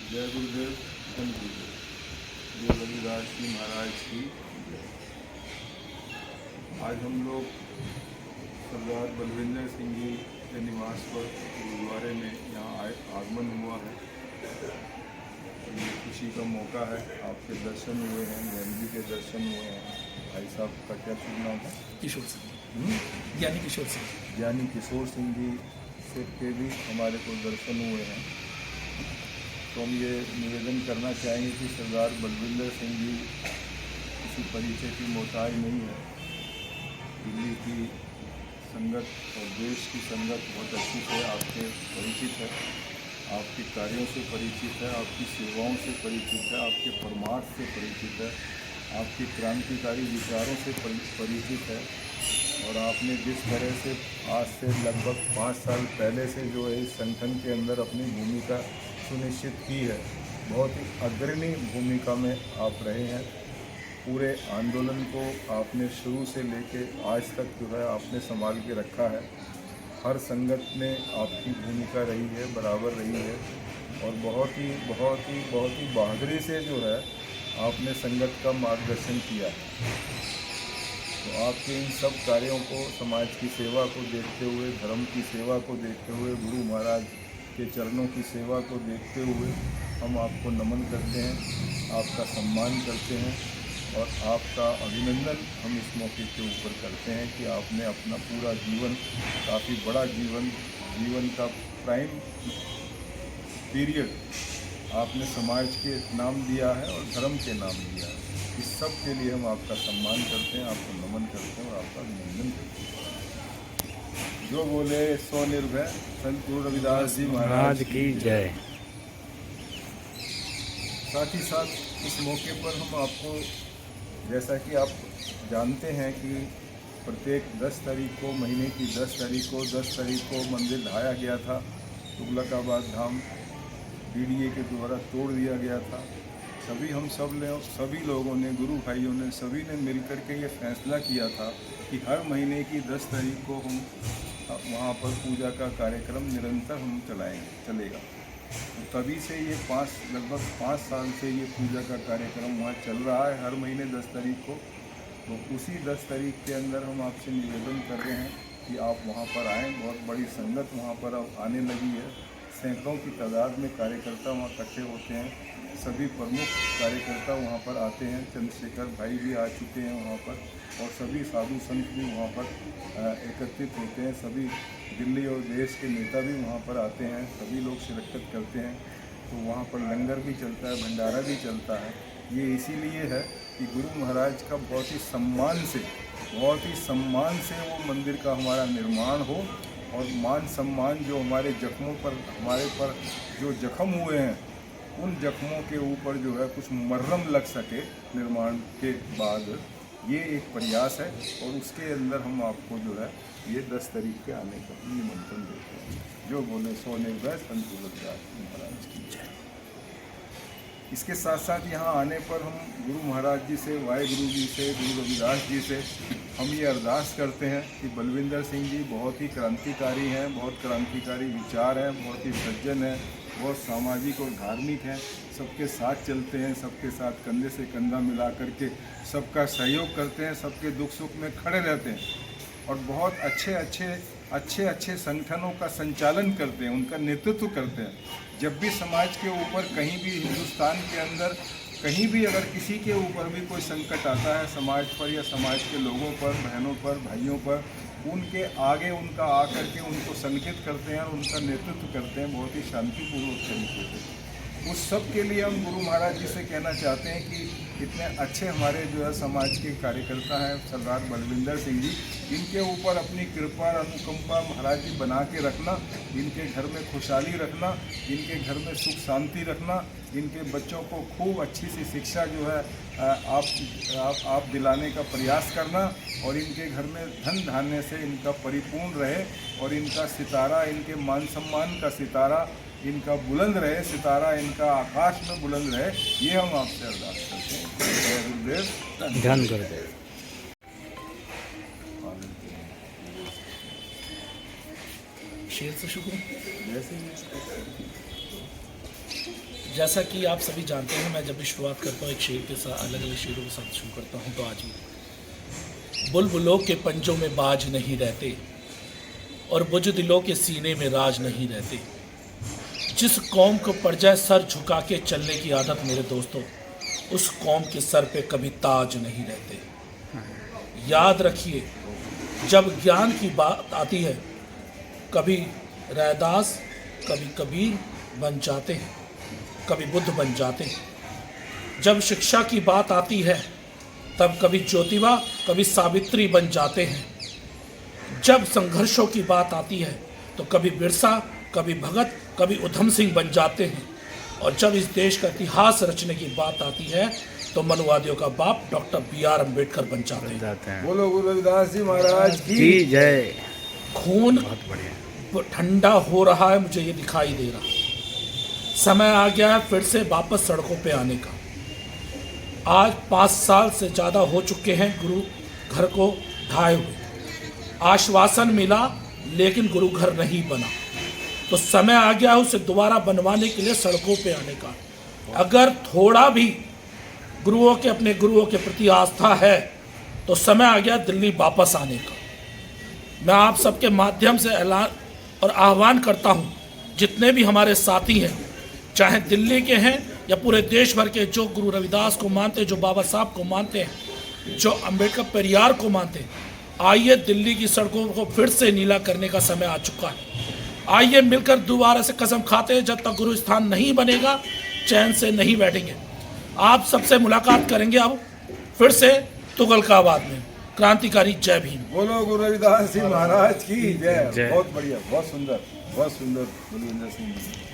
जय गुरुदेव धन गुरुदेव जय रविदास जी महाराज की जय। आज हम लोग सरदार बलविंदर सिंह जी के निवास पर गुरुद्वारे में यहाँ आगमन हुआ है। ये खुशी का मौका है। आपके दर्शन हुए हैं, बहन जी के दर्शन हुए हैं। भाई साहब का क्या शुभ नाम है? किशोर सिंह, ज्ञानी किशोर सिंह। ज्ञानी किशोर सिंह जी से के भी हमारे को दर्शन हुए हैं। तो हम ये निवेदन करना चाहेंगे कि सरदार बलविंदर सिंह जी किसी परिचय की मोहताज नहीं है। दिल्ली की संगत और देश की संगत बहुत अच्छी से आपके परिचित है, आपके कार्यों से परिचित है, आपकी सेवाओं से परिचित है, आपके परमार्थ से परिचित है, आपके क्रांतिकारी विचारों से परिचित है। और आपने जिस तरह से आज से लगभग 5 साल पहले से जो है इस संगठन के अंदर अपनी भूमिका सुनिश्चित की है, बहुत ही अग्रणी भूमिका में आप रहे हैं। पूरे आंदोलन को आपने शुरू से लेके आज तक जो है आपने संभाल के रखा है। हर संगत में आपकी भूमिका रही है, बराबर रही है। और बहुत ही बहादुरी से जो है आपने संगत का मार्गदर्शन किया। तो आपके इन सब कार्यों को, समाज की सेवा को देखते हुए, धर्म की सेवा को देखते हुए, गुरु महाराज के चरणों की सेवा को देखते हुए हम आपको नमन करते हैं, आपका सम्मान करते हैं और आपका अभिनंदन हम इस मौके के ऊपर करते हैं कि आपने अपना पूरा जीवन, काफ़ी बड़ा जीवन का प्राइम पीरियड आपने समाज के नाम दिया है और धर्म के नाम दिया है। इस सब के लिए हम आपका सम्मान करते हैं, आपको नमन करते हैं और आपका अभिनंदन करते हैं। जो बोले सो निर्भय संत गुरु रविदास जी महाराज की जय। साथ ही साथ इस मौके पर हम आपको, जैसा कि आप जानते हैं कि प्रत्येक 10 तारीख को, महीने की 10 तारीख को मंदिर ढाया गया था। तुगलकाबाद धाम बीडीए के द्वारा तोड़ दिया गया था। सभी लोगों ने, गुरु भाइयों ने, सभी ने मिलकर के ये फैसला किया था कि हर महीने की 10 तारीख को हम वहाँ पर पूजा का कार्यक्रम निरंतर हम चलेगा। तो तभी से ये लगभग 5 साल से ये पूजा का कार्यक्रम वहाँ चल रहा है, हर महीने 10 तारीख को। तो उसी 10 तारीख के अंदर हम आपसे निवेदन कर रहे हैं कि आप वहाँ पर आएँ। बहुत बड़ी संगत वहाँ पर अब आने लगी है। सैकड़ों की तादाद में कार्यकर्ता वहाँ इकट्ठे होते हैं। सभी प्रमुख कार्यकर्ता वहाँ पर आते हैं। चंद्रशेखर भाई भी आ चुके हैं वहाँ पर, और सभी साधु संत भी वहाँ पर एकत्रित होते हैं। सभी दिल्ली और देश के नेता भी वहाँ पर आते हैं। सभी लोग शिरकत करते हैं। तो वहाँ पर लंगर भी चलता है, भंडारा भी चलता है। ये इसीलिए है कि गुरु महाराज का बहुत ही सम्मान से वो मंदिर का हमारा निर्माण हो, और मान सम्मान जो हमारे जख्मों पर, हमारे पर जो जख्म हुए हैं, उन जख्मों के ऊपर जो है कुछ मरहम लग सके निर्माण के बाद, ये एक प्रयास है। और उसके अंदर हम आपको जो है ये 10 तारीख के आने का निमंत्रण देते हैं। जो बोले सो निर्भय संत रविदास महाराज की जय। इसके साथ साथ यहाँ आने पर हम गुरु महाराज जी से, वाहेगुरु जी से, गुरु रविदास जी से हम ये अरदास करते हैं कि बलविंदर सिंह जी बहुत ही क्रांतिकारी हैं, बहुत क्रांतिकारी विचार हैं, बहुत ही सज्जन हैं, बहुत सामाजिक और धार्मिक हैं। सबके साथ चलते हैं, सबके साथ कंधे से कंधा मिला करके सबका सहयोग करते हैं, सबके दुख सुख में खड़े रहते हैं, और बहुत अच्छे संगठनों का संचालन करते हैं, उनका नेतृत्व करते हैं। जब भी समाज के ऊपर, कहीं भी हिंदुस्तान के अंदर कहीं भी अगर किसी के ऊपर भी कोई संकट आता है, समाज पर या समाज के लोगों पर, बहनों पर, भाइयों पर, उनके आगे उनका आकर के उनको संगठित करते हैं और उनका नेतृत्व करते हैं बहुत ही शांतिपूर्वक तरीके से। उस सब के लिए हम गुरु महाराज जी से कहना चाहते हैं कि इतने अच्छे हमारे जो है समाज के कार्यकर्ता हैं सरदार बलविंदर सिंह जी, इनके ऊपर अपनी कृपा और अनुकंपा महाराज जी बना के रखना, इनके घर में खुशहाली रखना, इनके घर में सुख शांति रखना, इनके बच्चों को खूब अच्छी सी शिक्षा जो है आप दिलाने का प्रयास करना, और इनके घर में धन धान्य से इनका परिपूर्ण रहे, और इनका सितारा, इनके मान सम्मान का सितारा इनका बुलंद रहे, सितारा इनका आकाश में बुलंद रहे। ये हम आपसे अरदास करते हैं। जय गुरुदेव धन गुरुदेव। शेर से शुरू जैसे जैसा कि आप सभी जानते हैं, मैं जब भी शुरुआत करता हूँ एक शेर के साथ, अलग अलग शेरों के साथ शुरू करता हूँ, तो आज भी बुलबुलों के पंजों में बाज नहीं रहते और बुज़दिलों के सीने में राज नहीं रहते। जिस कौम को पड़ जाए सर झुका के चलने की आदत मेरे दोस्तों, उस कौम के सर पे कभी ताज नहीं रहते। याद रखिए, जब ज्ञान की बात आती है, कभी रैदास कभी कबीर बन जाते हैं, कभी बुद्ध बन जाते हैं। जब शिक्षा की बात आती है, तब कभी ज्योतिबा कभी सावित्री बन जाते हैं। जब संघर्षों की बात आती है, तो कभी बिरसा कभी भगत कभी उधम सिंह बन जाते हैं। और जब इस देश का इतिहास रचने की बात आती है, तो मनुवादियों का बाप डॉक्टर B.R. अम्बेडकर बन जाते हैं। बोलो गुरु रविदास जी महाराज जी जय। खून बहुत बढ़िया। ठंडा हो रहा है, मुझे ये दिखाई दे रहा। समय आ गया है फिर से वापस सड़कों पे आने का। आज 5 साल से ज़्यादा हो चुके हैं गुरु घर को ढाए हुए। आश्वासन मिला लेकिन गुरु घर नहीं बना, तो समय आ गया है उसे दोबारा बनवाने के लिए सड़कों पे आने का। अगर थोड़ा भी गुरुओं के अपने गुरुओं के प्रति आस्था है, तो समय आ गया दिल्ली वापस आने का। मैं आप सबके माध्यम से ऐलान और आह्वान करता हूं, जितने भी हमारे साथी हैं, चाहे दिल्ली के हैं या पूरे देश भर के, जो गुरु रविदास को मानते हैं, जो बाबा साहब को मानते हैं, जो अम्बेडकर पेरियार को मानते हैं, आइए दिल्ली की सड़कों को फिर से नीला करने का समय आ चुका है। आइए मिलकर दोबारा से कसम खाते हैं, जब तक गुरु स्थान नहीं बनेगा चैन से नहीं बैठेंगे। आप सबसे मुलाकात करेंगे अब फिर से तुगलकाबाद में। क्रांतिकारी जय भीम। बोलो गुरु रविदास जी महाराज की जय। बहुत बढ़िया, बहुत सुंदर, बहुत सुंदर बलविंदर सिंह जी।